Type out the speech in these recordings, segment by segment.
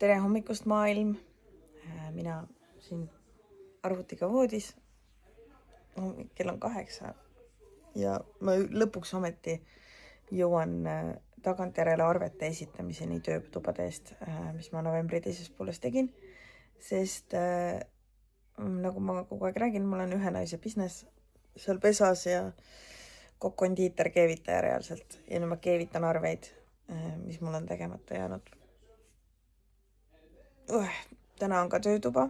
Tere hommikust maailm. Mina siin arvutiga voodis. Kell on 8 ja ma lõpuks ometi jõuan tagantjärele arvete esitamiseni töötubade eest, mis ma novembri teises pooles tegin, sest nagu ma kogu aeg räägin, mul on ühe naise business seal pesas ja kokk-kondiiter keevitaja reaalselt ja nüüd ma keevitan arveid, mis mul on tegemata jäänud. Täna on ka töötuba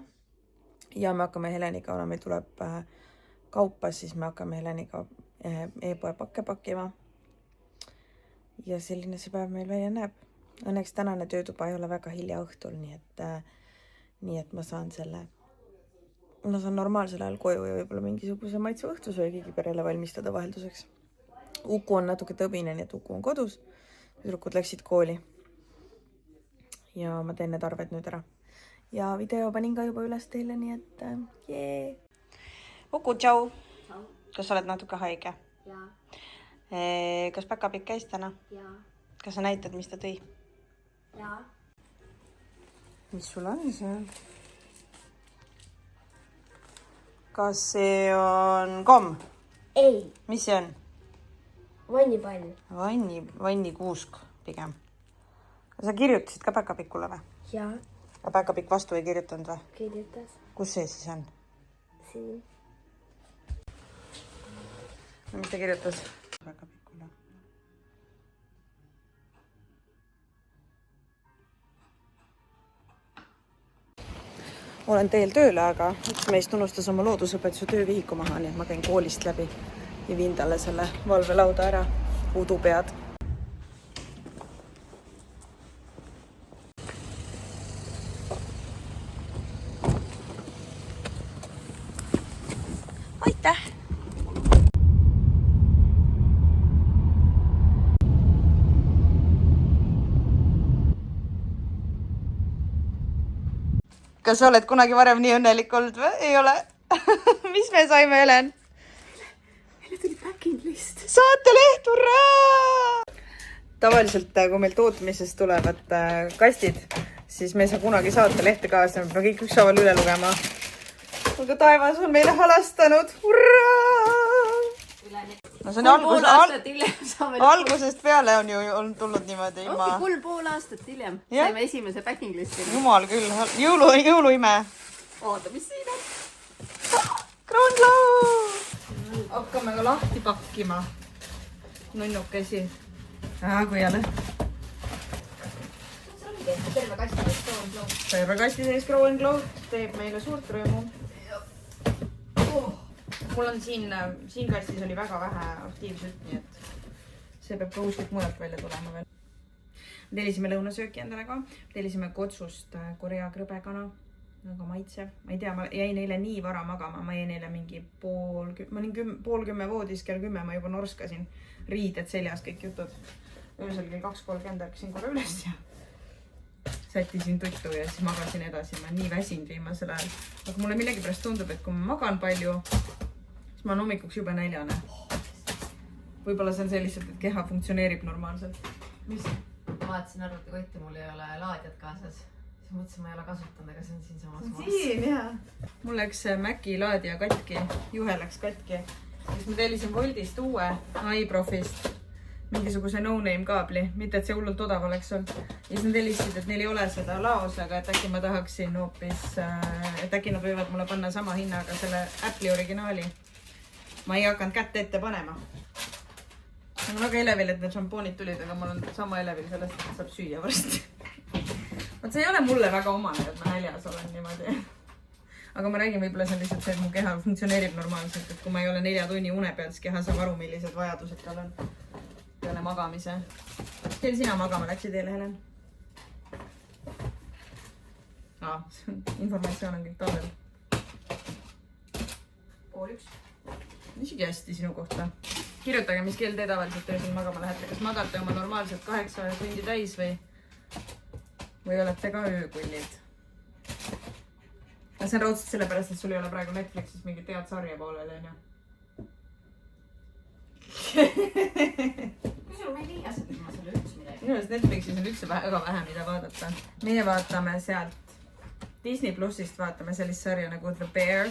ja me hakkame Heleniga, kuna meil tuleb kaupa, siis me hakkame Heleniga e-poe pakke pakkima. Ja selline see päev meil välja näeb. Õnneks tänane töötuba ei ole väga hilja õhtul, nii et ma saan normaalsel ajal koju ja võib-olla mingisuguse maitsva õhtusöögigi perele valmistada vahelduseks. Uku on natuke tõbine, nii et Uku on kodus. Tüdrukud läksid kooli. Ja ma teen need arved nüüd ära. Ja video panin ka juba üles teile, nii et jee. Uku, tšau. Kas sa oled natuke haige? Jaa. Kas päkapikk käis täna? Jaa. Kas sa näitad, mis ta tõi? Jaa. Mis sul on seal? Kas see on komm? Ei. Mis see on? Vannipall. Vannikuusk pigem. Sa kirjutasid ka päkapikule või? Jaa. Ja päkapikk vastu ei kirjutanud või? Kirjutas. Kus see siis on? Siin. Mis ta kirjutas? Päkapikule. Olen teel tööle, aga üks meist unustas oma loodusõpetuse töövihiku maha, nii et ma käin koolist läbi ja viin talle selle valvelauda ära. Udupead. Aitäh! Kas sa oled kunagi varem nii õnnelik olnud või? Ei ole. Mis me saime, Helen? Meile tuli packing list. Saateleht, hurraa! Tavaliselt, kui meil tootmisest tulevad kastid, siis me ei saa kunagi saatelehte kaasa, me kõik ükshaaval üle lugema. Aga taevas on meile halastanud, hurraa! No see on algusest peale on ju tulnud niimoodi ilma. Ongi 3,5 aastat hiljem saime esimese packing listi. Jumal küll, jõuluime. Oota, mis siin on? Kroonlau! Hakkame ka lahti pakkima. Nunnukesi. Kui jälle. Terve kasti sees Kroonlau. Terve kasti sees Kroonlau teeb meile suurt rõõmu. Mul on siin kastis oli väga vähe aktiivsust, nii et see peab ka kuskilt mujalt välja tulema veel. Tellisime lõunasööki endale ka. Tellisime Kotsust Korea krõbekana, aga maitsev. Ma ei tea, ma jäin eile nii vara magama. Ma jäin eile mingi ma olin 9:30 voodis, kell 10 ma juba norskasin. Riided seljas, kõik jutud. Öösel kell 2:30 ärkasin korra üles ja sättisin tuttu ja siis magasin edasi. Ma nii väsinud viimasel ajal. Aga mulle millegipärast tundub, et kui ma magan palju, siis ma olen hommikuks jube näljane. Võib-olla see on see lihtsalt, et keha funktsioneerib normaalselt. Mis? Ma vaatasin arvutikotti, mul ei ole laadjad kaasas. Siis mõtlesin, ma ei ole kasutanud, aga see on siin samas maas. Siin, jah. Mul läks Maci laadija katki, juhe läks katki. Siis ma tellisin Voltist uue iProfist mingisuguse no-name kaabli, mitte et see hullult odav oleks olnud. Ja siis nad tellisid, et neil ei ole seda laos, aga et äkki ma tahaksin hoopis, et äkki nad võivad mulle panna sama hinnaga selle Apple'i originaali. Ma ei hakanud kätte ette panema. Ma olen väga elevil, et need šampoonid tulid, aga mul on sama elevil sellest, et saab süüa varsti. Vaat see ei ole mulle väga omane, et ma näljas olen niimoodi. Aga ma räägin, võib-olla see on lihtsalt see, et mu keha funktsioneerib normaalselt, et kui ma ei ole 4 tunni une peal, siis keha saab aru, millised vajadused tal on peale magamise. Kell sina magama läksid eile, Helen? Informatsioon on kõik tallel. 12:30. Isegi hästi sinu kohta. Kirjutage, mis kell te tavaliselt öösel magama lähete. Kas magate oma normaalselt 8 tundi täis või olete ka öökullid? See on raudselt sellepärast, et sul ei ole praegu Netflixis mingit head sarja poolel, on ju? Kui sul ma ei liiasid, et ma selle üldse midagi minu arust Netflixis on üldse väga vähe, mida vaadata. Meie vaatame sealt Disney Plusist vaatame sellist sarja nagu The Bear.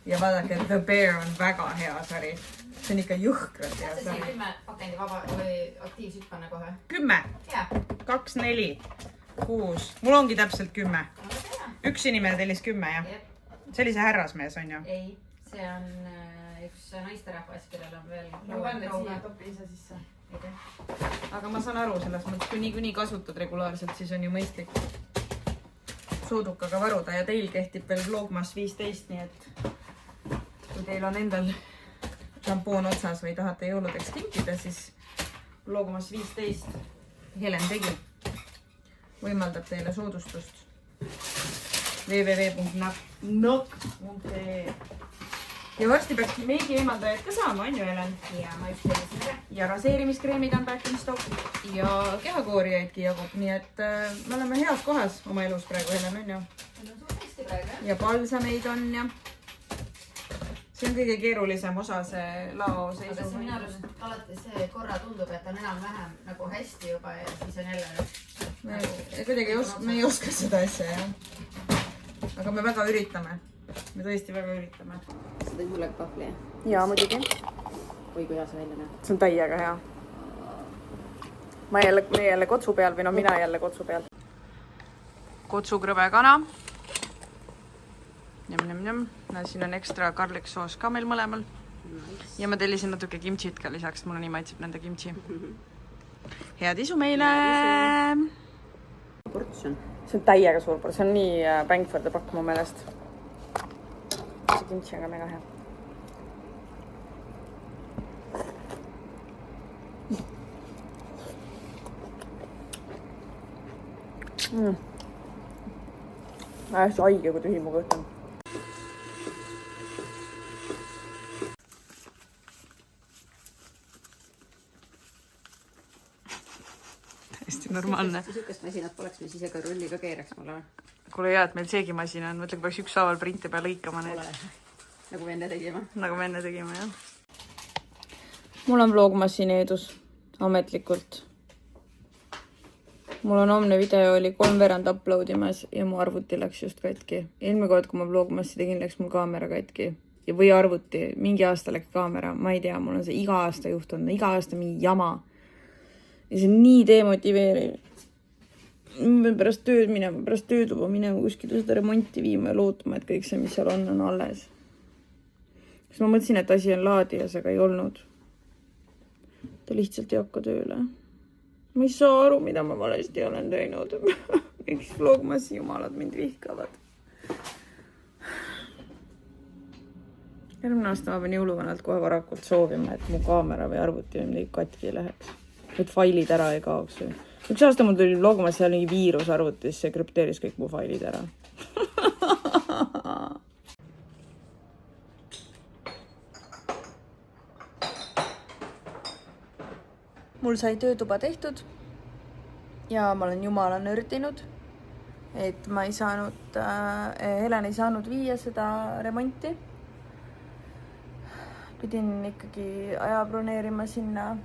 Ja vaadake, The Bear on väga hea sari. See on ikka jõhkralt hea sari. See 10 pakendi vaba või aktiivsüt panna kohe? 10. 2, 4, 6. Mul ongi täpselt 10. Üks inimene tellis 10, jah? See oli see härrasmees, on ju? Ei, see on üks naisterahvas, kellel on veel... Ma panen siia topi ise sisse. Aga ma saan aru selles mõttes, kui nii kasutad regulaarselt, siis on ju mõistlik soodukaga varuda ja teil kehtib veel Vlogmas 15, nii et kui teil on endal šampoon otsas või tahate jõuludeks kinkida, siis Vlogmas 15 Helen tegi võimaldab teile soodustust www.nok.ee ja varsti peaks meigi eemaldajad ka saama, on ju Helen? Ja ma just tellisin ka. Ja raseerimiskreemid on back in stock ja kehakoorijaidki jagub, nii et me oleme heas kohas oma elus praegu, Helen, on ju? Ja palsameid on ja see on kõige keerulisem osa, see lao seisu. Aga see minu arust alati see korra tundub, et on enam-vähem nagu hästi juba ja siis on jälle... Kuidagi me ei oska seda asja, jah. Aga me väga üritame. Me tõesti väga üritame. Sa tõid mulle kahvli, jah? Jaa, muidugi. Või kui hea see välja näeb? See on täiega hea. Me jälle kotsu peal või no mina jälle kotsu peal. Kotsukrõbe kana. Njam. Siin on ekstra garliksoos ka meil mõlemal. Ja ma tellisin natuke kimchit ka lisaks. Mulle nii maitseb nende kimchi. Head isu meile! Portsjon. See on täiega suur ports. See on nii bang for the buck mu meelest. See kimchi on ka mega hea. Hästi haige, kui tühi mu kõht on. Hästi normaalne. Sihukest masinat poleks, mis ise ka rulliga keeraks mulle. Kuule hea, et meil seegi masin on. Mõtle, kui peaks ükshaaval printe peal lõikama need. Nagu me enne tegime. Nagu me enne tegime, jah. Mul on vlogmassin eedus ametlikult. Mul on homne video oli 3 uploadimas ja mu arvuti läks just katki. Eelmine kord, kui ma vlogmassi tegin, läks mul kaamera katki. Või arvuti, mingi aasta läks kaamera. Ma ei tea, mul on see iga aasta juhtunud. Iga aasta mingi jama. Ja see on nii demotiveeriv. Ma pean pärast tööd minema, pärast töötuba minema kuskile seda remonti viima ja lootuma, et kõik see, mis seal on alles. Kas ma mõtlesin, et asi on laadijas, aga ei olnud. Ta lihtsalt ei hakka tööle. Ma ei saa aru, mida ma valesti olen teinud. Miks vlogmassi jumalad mind vihkavad. Järgmine aasta ma pean jõuluvanalt kohe varakult soovima, et mu kaamera või arvuti või midagi katki ei läheks. Et failid ära ei kaoks. Üks aasta mul tuli vlogmas, seal mingi viirus arvutis, see krüpteeris kõik mu failid ära. Mul sai töötuba tehtud ja ma olen jumala nördinud, et ma ei saanud, Helen ei saanud viia seda remonti. Pidin ikkagi aja broneerima sinna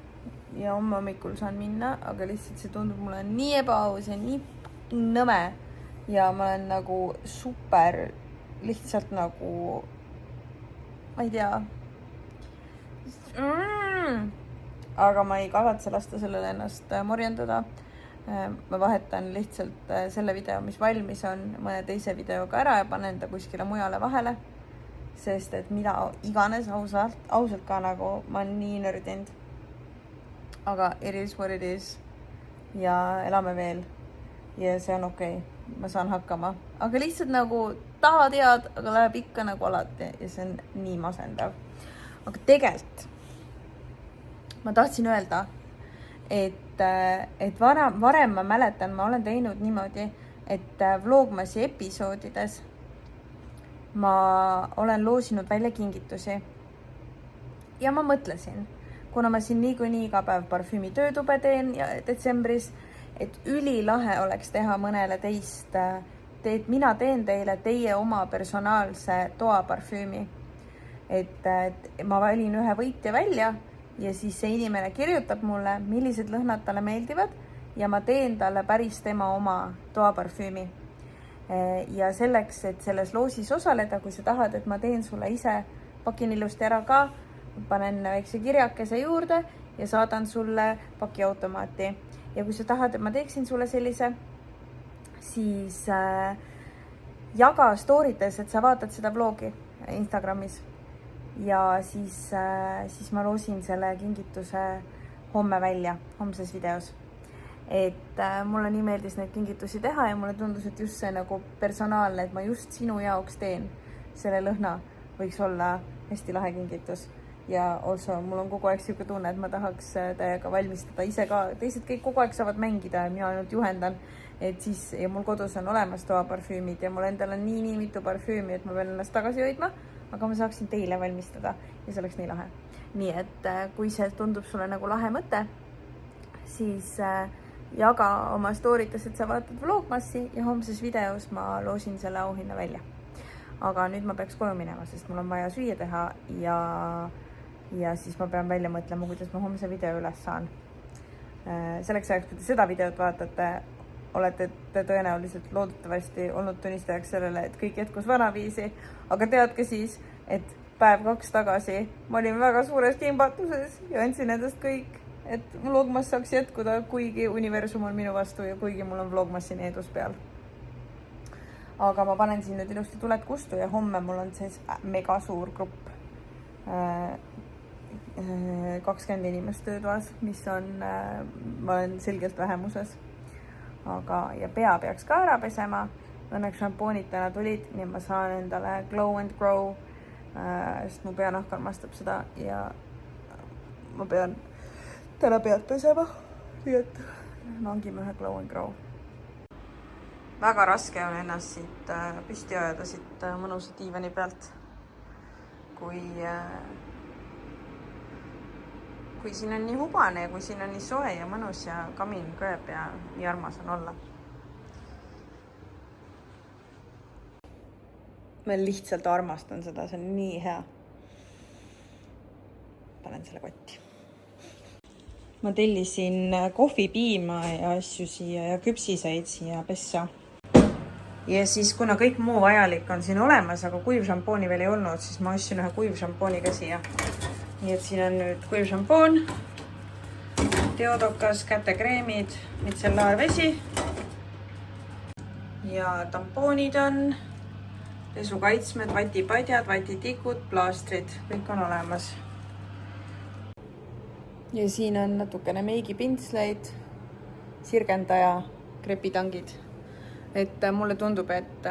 ja homme hommikul saan minna, aga lihtsalt see tundub mulle nii ebaaus ja nii nõme ja ma olen nagu super lihtsalt nagu, ma ei tea. Aga ma ei kavatse lasta sellele ennast morjendada. Ma vahetan lihtsalt selle video, mis valmis on, mõne teise videoga ära ja panen ta kuskile mujale vahele. Sest et mida iganes ausalt ka nagu ma olen nii nördinud. Aga it is what it is. Ja elame veel. Ja see on okei. Ma saan hakkama. Aga lihtsalt nagu tahad head, aga läheb ikka nagu alati. Ja see on nii masendav. Aga tegelikult ma tahtsin öelda, et varem ma mäletan, ma olen teinud niimoodi, et vlogmassi episoodides ma olen loosinud välja kingitusi. Ja ma mõtlesin, kuna ma siin niikuinii iga päev parfüümi töötube teen detsembris, et ülilahe oleks teha mõnele teist, et mina teen teile teie oma personaalse toaparfüümi. Et ma valin ühe võitja välja ja siis see inimene kirjutab mulle, millised lõhnad talle meeldivad ja ma teen talle päris tema oma toaparfüümi. Ja selleks, et selles loosis osaleda, kui sa tahad, et ma teen sulle ise, pakin ilusti ära ka, panen väikse kirjakese juurde ja saadan sulle pakiautomaati. Ja kui sa tahad, et ma teeksin sulle sellise, siis jaga storytes, et sa vaatad seda vlogi Instagramis. Ja siis ma loosin selle kingituse homme välja, homses videos. Et mulle nii meeldis neid kingitusi teha ja mulle tundus, et just see nagu personaalne, et ma just sinu jaoks teen selle lõhna, võiks olla hästi lahe kingitus. Ja also mul on kogu aeg siuke tunne, et ma tahaks täiega valmistada ise ka. Teised kõik kogu aeg saavad mängida ja mina ainult juhendan. Et siis, ja mul kodus on olemas toaparfüümid ja mul endal on nii mitu parfüümi, et ma pean ennast tagasi hoidma, aga ma saaksin teile valmistada ja see oleks nii lahe. Nii et kui see tundub sulle nagu lahe mõte, siis jaga oma storytes, et sa vaatad vlogmassi ja homses videos ma loosin selle auhinna välja. Aga nüüd ma peaks koju minema, sest mul on vaja süüa teha ja siis ma pean välja mõtlema, kuidas ma homse video üles saan. Selleks ajaks, kui te seda videot vaatate, olete te tõenäoliselt loodetavasti olnud tunnistajaks sellele, et kõik jätkus vanaviisi, aga teadke siis, et päev 2 tagasi ma olin väga suures kimbatuses ja andsin endast kõik, et vlogmas saaks jätkuda, kuigi universum on minu vastu ja kuigi mul on vlogmassi needus peal. Aga ma panen siin nüüd ilusti tuled kustu ja homme mul on siis mega suur grupp. 20 inimest töötoas, mis on, ma olen selgelt vähemuses. Ja pea peaks ka ära pesema. Õnneks šampoonid täna tulid, nii ma saan endale Glow and Grow, sest mu peanahk armastab seda ja ma pean täna pead pesema. Nii et nangime ühe Glow and Grow. Väga raske on ennast siit püsti ajada siit mõnusa diivani pealt, kui siin on nii hubane ja kui siin on nii soe ja mõnus ja kamin kööb ja nii armas on olla. Ma lihtsalt armastan seda, see on nii hea. Panen selle kotti. Ma tellisin kohvipiima ja asju siia ja küpsiseid siia pessa. Ja siis, kuna kõik muu vajalik on siin olemas, aga kuivšampooni veel ei olnud, siis ma ostsin ühe kuivšampooni ka siia. Nii et siin on nüüd kuivšampoon, teodokas, kätekreemid, mitsellaarvesi ja tampoonid on, pesukaitsmed, vatipadjad, vatitikud, plaastrid, kõik on olemas. Ja siin on natukene meigipintsleid, sirgendaja, krepitangid. Et mulle tundub, et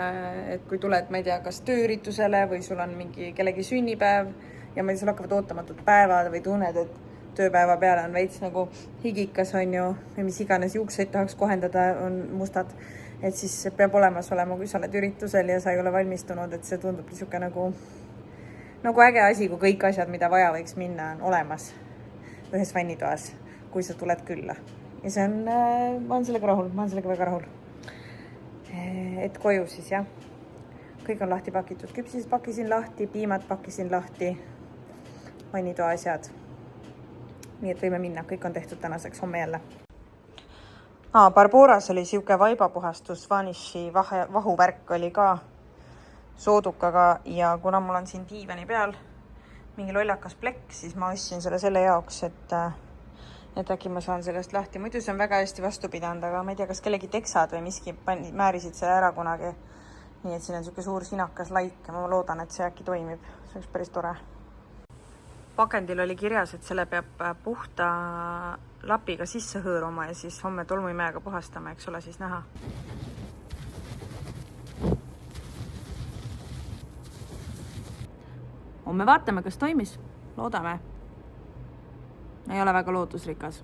kui tuled, ma ei tea, kas tööüritusele või sul on mingi kellegi sünnipäev ja meil sul hakkavad ootamatult päevad või tunned, et tööpäeva peale on veits nagu higikas on ju, või mis iganes juukseid tahaks kohendada, on mustad, et siis peab olemas olema, kui sa oled üritusel ja sa ei ole valmistunud, et see tundub niisugune nagu äge asi, kui kõik asjad, mida vaja võiks minna, on olemas ühes vannitoas, kui sa tuled külla. Ja see on, ma olen sellega rahul, ma olen sellega väga rahul. Et koju siis, jah. Kõik on lahti pakitud. Küpsis pakisin lahti, piimad pakisin lahti, vannitoa asjad. Nii et võime minna, kõik on tehtud tänaseks, homme jälle. Barboras oli siuke vaibapuhastus, Vanishi vahuvärk oli ka soodukaga ja kuna mul on siin diivani peal mingi lollakas plekk, siis ma ostsin selle jaoks, et äkki ma saan sellest lahti. Muidu see on väga hästi vastu pidanud, aga ma ei tea, kas kellegi teksad või miski määrisid selle ära kunagi. Nii et siin on siuke suur sinakas laik ja ma loodan, et see äkki toimib. See oleks päris tore. Pakendil oli kirjas, et selle peab puhta lapiga sisse hõõruma ja siis homme tolmuimeega puhastama, eks ole, siis näha. Homme vaatame, kas toimis. Loodame. Ei ole väga lootusrikas.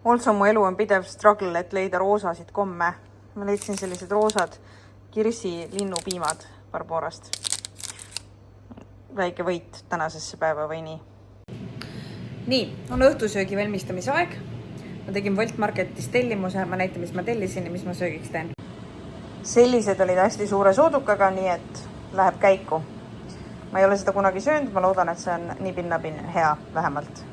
Also mu elu on pidev struggle, et leida roosasid komme. Ma leidsin sellised roosad kirsi linnupiimad Barborast. Väike võit tänasesse päeva või nii. Nii, on õhtusöögi valmistamise aeg. Ma tegin Wolt Marketis tellimuse. Ma näitan, mis ma tellisin ja mis ma söögiks teen. Sellised olid hästi suure soodukaga, nii et läheb käiku. ma ei ole seda kunagi söönud, ma loodan, et see on nibin-nabin hea vähemalt.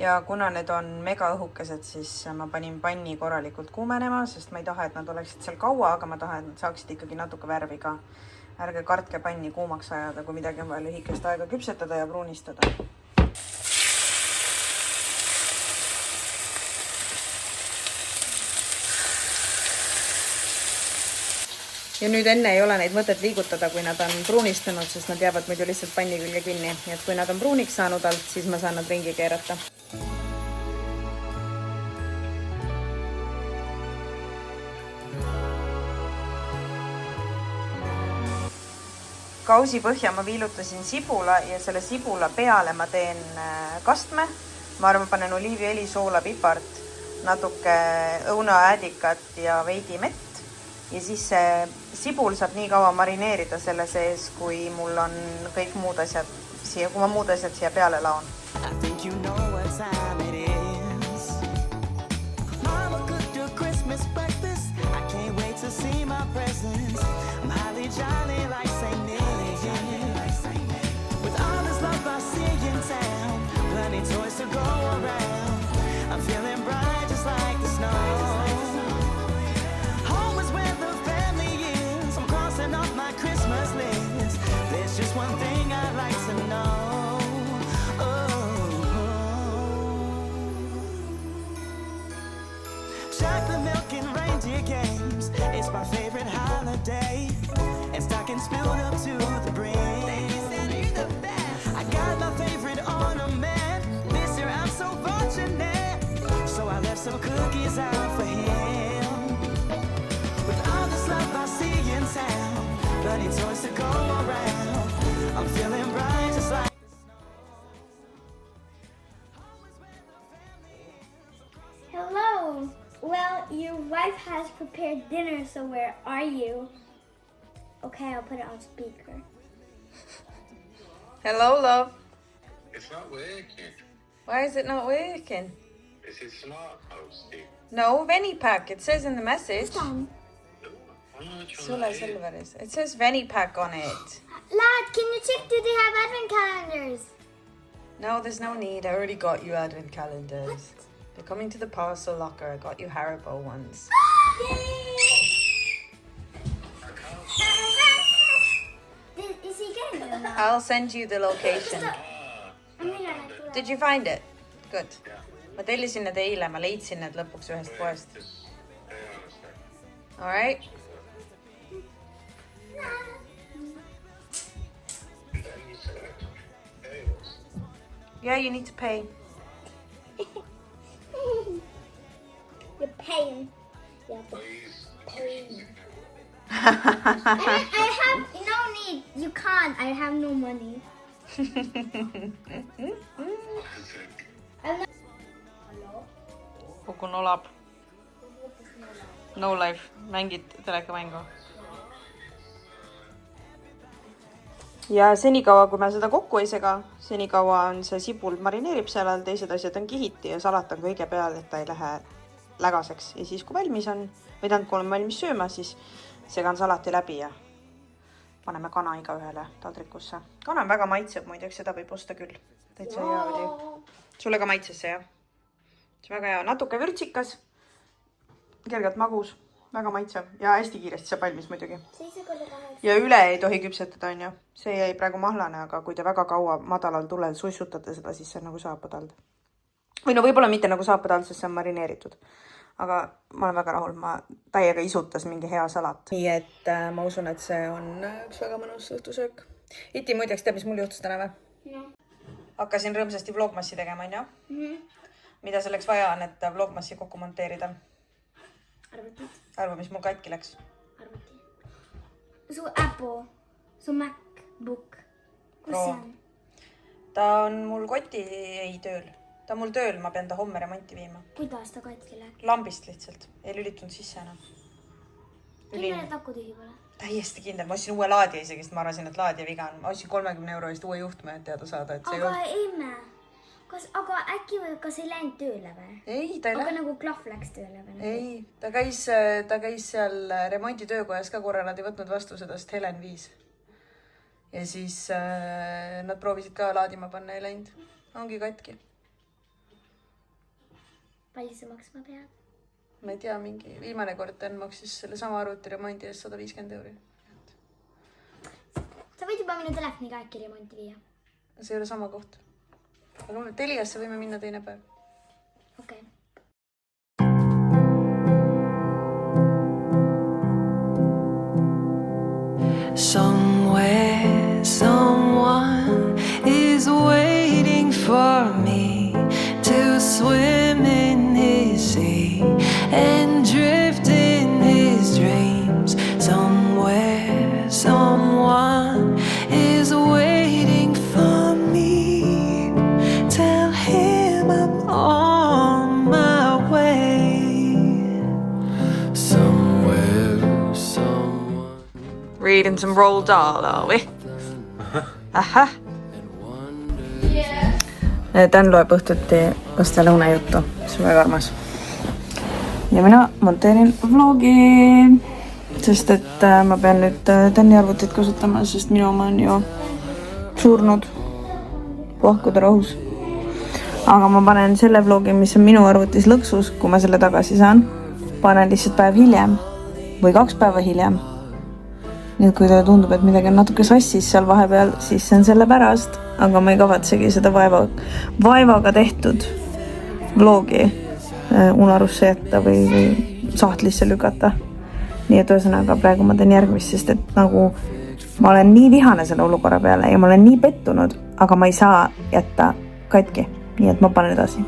Ja kuna need on mega õhukesed, siis ma panin panni korralikult kuumenema, sest ma ei taha, et nad oleksid seal kaua, aga ma tahan, et nad saaksid ikkagi natuke värvi ka. Ärge kartke panni kuumaks ajada, kui midagi on vaja lühikest aega küpsetada ja pruunistada. Ja nüüd enne ei ole neid mõtet liigutada, kui nad on pruunistanud, sest nad jäävad muidu lihtsalt panni külge kinni. Nii et kui nad on pruuniks saanud alt, siis ma saan nad ringi keerata. Kausi põhja ma viilutasin sibula ja selle sibula peale ma teen kastme. Ma arvan, panen oliiviõli, soola, pipart, natuke õunaäädikat ja veidi mett. Ja siis see sibul saab nii kaua marineerida selle sees, kui mul on kõik muud asjad siia, kui ma muud asjad siia peale laon. Chocolate milk and reindeer games. It's my favorite holiday. And stockings filled up to the brim. Thank you, Santa, you're the best. I got my favorite ornament. This year I'm so fortunate. So I left some cookies out for him. With all this love I see in town, plenty toys to go around. I'm feeling bright just like Hello. Well, your wife has prepared dinner, so where are you? Okay, I'll put it on speaker. Hello, love. It's not working. Why is it not working? This is smart posting. No, Venipack. It says in the message. Tom. Sulle Silveris. It says Venipack on it. Lad, can you check, do they have advent calendars? No, there's no need. I already got you advent calendars. What? They're coming to the parcel locker. I got you Haribo ones. Is he getting them now? I'll send you the location. Did you find it? Good. Ma tellisin need eile, ma leidsin need lõpuks ühest poest. All right? Yeah, you need to pay. You're paying. You have to Please. pay. I have no need. You can't. I have no money. Kuku nolab. No life. Mängid telekamängu. Ja senikaua, kui ma seda kokku ei sega, senikaua on see sibul marineerib seal all, teised asjad on kihiti ja salat on kõige peal, et ta ei lähe lägaseks. Ja siis, kui valmis on, või tähendab, kui olen valmis sööma, siis segan salati läbi ja paneme kana iga ühele taldrikusse. Kana on väga maitseb, muideks seda võib osta küll. Täitsa hea oli. Sulle ka maitses see, jah? See väga hea. Natuke vürtsikas, kergelt magus, väga maitsev ja hästi kiiresti saab valmis muidugi. Ja üle ei tohi küpsetada, on ju. See jäi praegu mahlane, aga kui te väga kaua madalal tulel sussutate seda, siis see on nagu saapatald. Või no võib-olla mitte nagu saapatald, sest see on marineeritud. Aga ma olen väga rahul, ma täiega isutas mingi hea salat. Nii et ma usun, et see on üks väga mõnus õhtusöök. Iti muideks teab, mis mul juhtus täna või? No. Hakkasin rõõmsasti vlogmassi tegema, on ju? Mida selleks vaja on, et vlogmassi kokku monteerida? Arvutid. Arva, mis mul katki läks? Arvuti. Su Apple, su MacBook. Kus see on? Ta on mul koti ei tööl. Ta on mul tööl, ma pean ta homme remonti viima. Kuidas ta katki läks? Lambist lihtsalt. Ei lülitunud sisse enam. Kindel, et aku tühi pole? Täiesti kindel. Ma ostsin uue laadija isegi, sest ma arvasin, et laadija viga on. Ma ostsin 30 € eest uue juhtme, et teada saada, et see aga emme. Aga äkki või kas ei läinud tööle või? Ei, ta ei aga nagu klahv läks tööle või? Ei, ta käis seal remonditöökojas ka korra, nad ei võtnud vastu seda, sest Helen viis. ja siis nad proovisid ka laadima panna ja läinud. Ongi katki. Palju see maksma peab? Ma ei tea, mingi viimane kord Dan maksis selle sama arvuti remondi eest 150 €. Sa võid juba minu telefoniga äkki remonti viia. See ei ole sama koht. Aga Teliasse võime minna teine päev. Okei. Somewhere, someone is waiting for me to swim in his sea and drift in his dreams. Somewhere, someone is waiting for me. Tell him I'm on my way. Somewhere, someone. Reading some Roald Dahl, are we? Ahah. Dan loeb õhtuti lastele unejuttu, see on väga armas. Ja mina monteerin vlogi, sest et ma pean nüüd Dani arvutit kasutama, sest minu oma on ju surnud. Puhkuda rahus. Aga ma panen selle vlogi, mis on minu arvutis lõksus, kui ma selle tagasi saan. Panen lihtsalt päev hiljem või 2 päeva hiljem. Nii et kui teile tundub, et midagi on natuke sassis seal vahepeal, siis see on selle pärast, aga ma ei kavatsegi seda vaevaga tehtud vlogi unarusse jätta või sahtlisse lükata. Nii et ühesõnaga praegu ma teen järgmist, sest et nagu ma olen nii vihane selle olukorra peale ja ma olen nii pettunud, aga ma ei saa jätta katki. Nii et ma panen edasi.